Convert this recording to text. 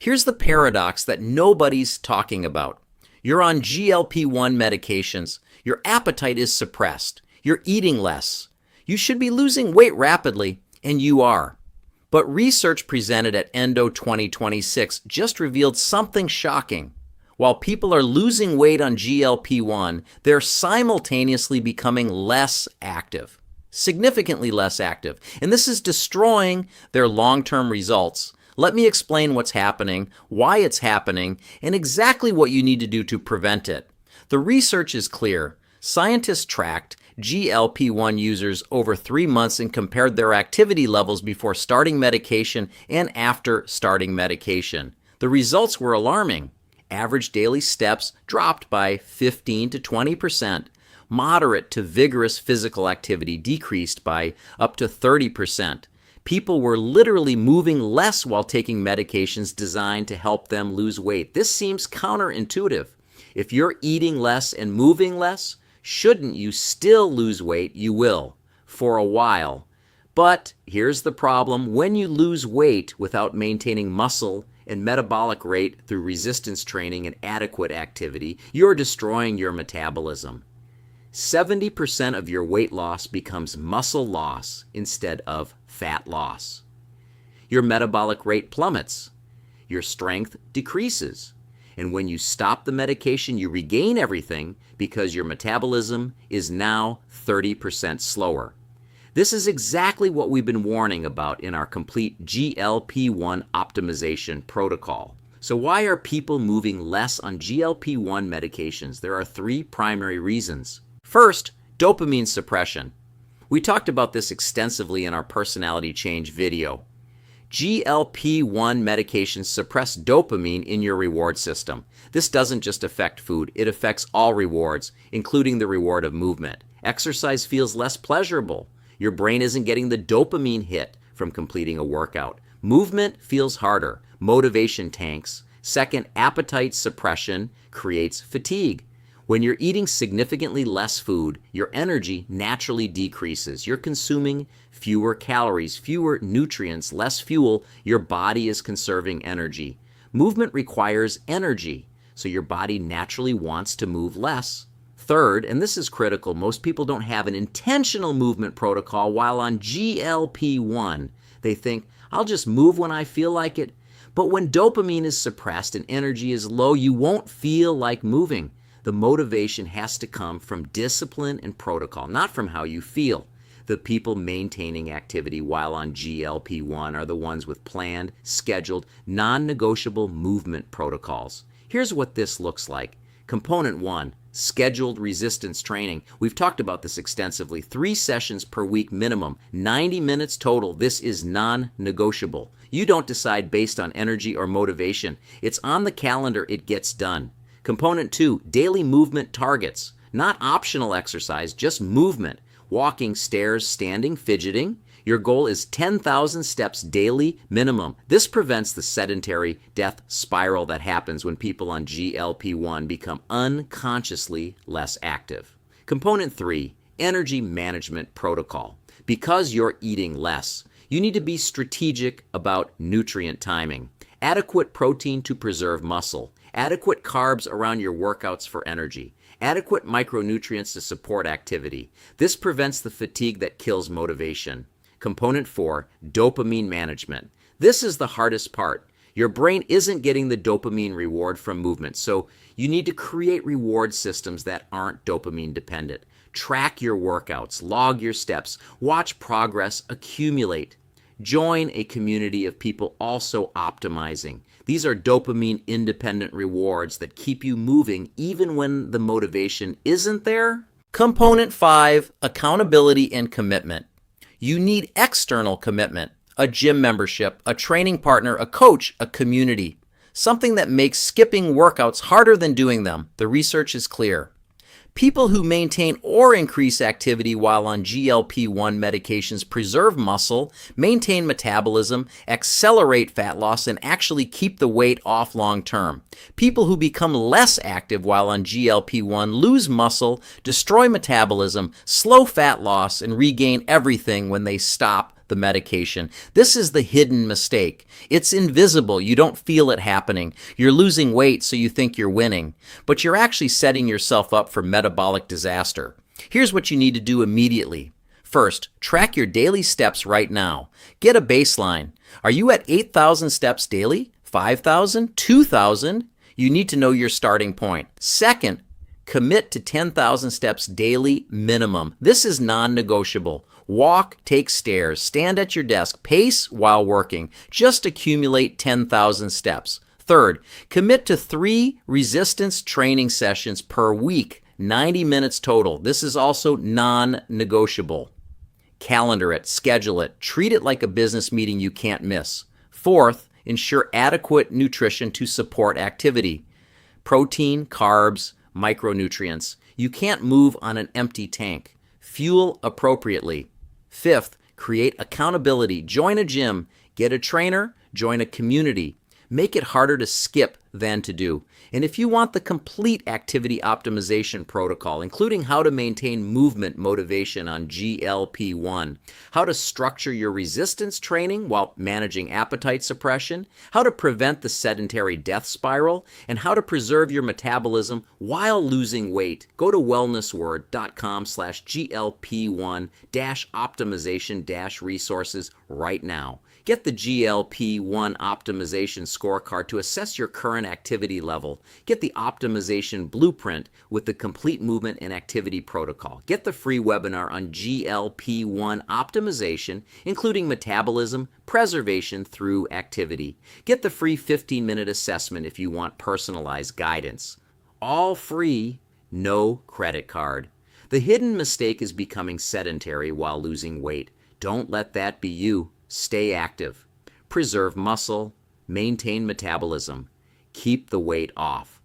Here's the paradox that nobody's talking about. You're on GLP-1 medications. Your appetite is suppressed. You're eating less. You should be losing weight rapidly, and you are. But research presented at Endo 2026 just revealed something shocking. While people are losing weight on GLP-1, they're simultaneously becoming less active, significantly less active. And this is destroying their long-term results. Let me explain what's happening, why it's happening, and exactly what you need to do to prevent it. The research is clear. Scientists tracked GLP-1 users over 3 months and compared their activity levels before starting medication and after starting medication. The results were alarming. Average daily steps dropped by 15 to 20%. Moderate to vigorous physical activity decreased by up to 30%. People were literally moving less while taking medications designed to help them lose weight. This seems counterintuitive. If you're eating less and moving less, shouldn't you still lose weight? You will, for a while. But here's the problem. When you lose weight without maintaining muscle and metabolic rate through resistance training and adequate activity, you're destroying your metabolism. 70% of your weight loss becomes muscle loss instead of fat loss. Your metabolic rate plummets. Your strength decreases. And when you stop the medication, you regain everything because your metabolism is now 30% slower. This is exactly what we've been warning about in our complete GLP-1 optimization protocol. So why are people moving less on GLP-1 medications? There are 3 primary reasons. First, dopamine suppression. We talked about this extensively in our personality change video. GLP-1 medications suppress dopamine in your reward system. This doesn't just affect food, it affects all rewards, including the reward of movement. Exercise feels less pleasurable. Your brain isn't getting the dopamine hit from completing a workout. Movement feels harder. Motivation tanks. Second, appetite suppression creates fatigue. When you're eating significantly less food, your energy naturally decreases. You're consuming fewer calories, fewer nutrients, less fuel. Your body is conserving energy. Movement requires energy, so your body naturally wants to move less. Third, and this is critical, most people don't have an intentional movement protocol while on GLP-1. They think, I'll just move when I feel like it. But when dopamine is suppressed and energy is low, you won't feel like moving. The motivation has to come from discipline and protocol, not from how you feel. The people maintaining activity while on GLP-1 are the ones with planned, scheduled, non-negotiable movement protocols. Here's what this looks like. Component 1, scheduled resistance training. We've talked about this extensively. 3 sessions per week minimum, 90 minutes total. This is non-negotiable. You don't decide based on energy or motivation. It's on the calendar, it gets done. Component 2, daily movement targets. Not optional exercise, just movement. Walking, stairs, standing, fidgeting. Your goal is 10,000 steps daily minimum. This prevents the sedentary death spiral that happens when people on GLP-1 become unconsciously less active. Component 3, energy management protocol. Because you're eating less, you need to be strategic about nutrient timing. Adequate protein to preserve muscle. Adequate carbs around your workouts for energy. Adequate micronutrients to support activity. This prevents the fatigue that kills motivation. Component 4, dopamine management. This is the hardest part. Your brain isn't getting the dopamine reward from movement, so you need to create reward systems that aren't dopamine dependent. Track your workouts, log your steps, watch progress accumulate. Join a community of people also optimizing. These are dopamine-independent rewards that keep you moving even when the motivation isn't there. Component 5, accountability and commitment. You need external commitment, a gym membership, a training partner, a coach, a community. Something that makes skipping workouts harder than doing them. The research is clear. People who maintain or increase activity while on GLP-1 medications preserve muscle, maintain metabolism, accelerate fat loss, and actually keep the weight off long term. People who become less active while on GLP-1 lose muscle, destroy metabolism, slow fat loss, and regain everything when they stop the medication. This is the hidden mistake. It's invisible. You don't feel it happening. You're losing weight so you think you're winning, but you're actually setting yourself up for metabolic disaster. Here's what you need to do immediately. First, track your daily steps right now. Get a baseline. Are you at 8,000 steps daily? 5,000? 2,000? You need to know your starting point. Second, commit to 10,000 steps daily minimum. This is non-negotiable. Walk, take stairs, stand at your desk, pace while working. Just accumulate 10,000 steps. Third, commit to 3 resistance training sessions per week, 90 minutes total. This is also non-negotiable. Calendar it, schedule it, treat it like a business meeting you can't miss. Fourth, ensure adequate nutrition to support activity. Protein, carbs, micronutrients. You can't move on an empty tank. Fuel appropriately. Fifth, create accountability. Join a gym, get a trainer, join a community. Make it harder to skip than to do. And if you want the complete activity optimization protocol, including how to maintain movement motivation on GLP-1, how to structure your resistance training while managing appetite suppression, how to prevent the sedentary death spiral, and how to preserve your metabolism while losing weight, go to wellnessword.com/GLP1-optimization-resources right now. Get the GLP-1 optimization scorecard to assess your current activity level. Get the optimization blueprint with the complete movement and activity protocol. Get the free webinar on GLP-1 optimization, including metabolism, preservation through activity. Get the free 15-minute assessment if you want personalized guidance. All free, no credit card. The hidden mistake is becoming sedentary while losing weight. Don't let that be you. Stay active, preserve muscle, maintain metabolism, keep the weight off.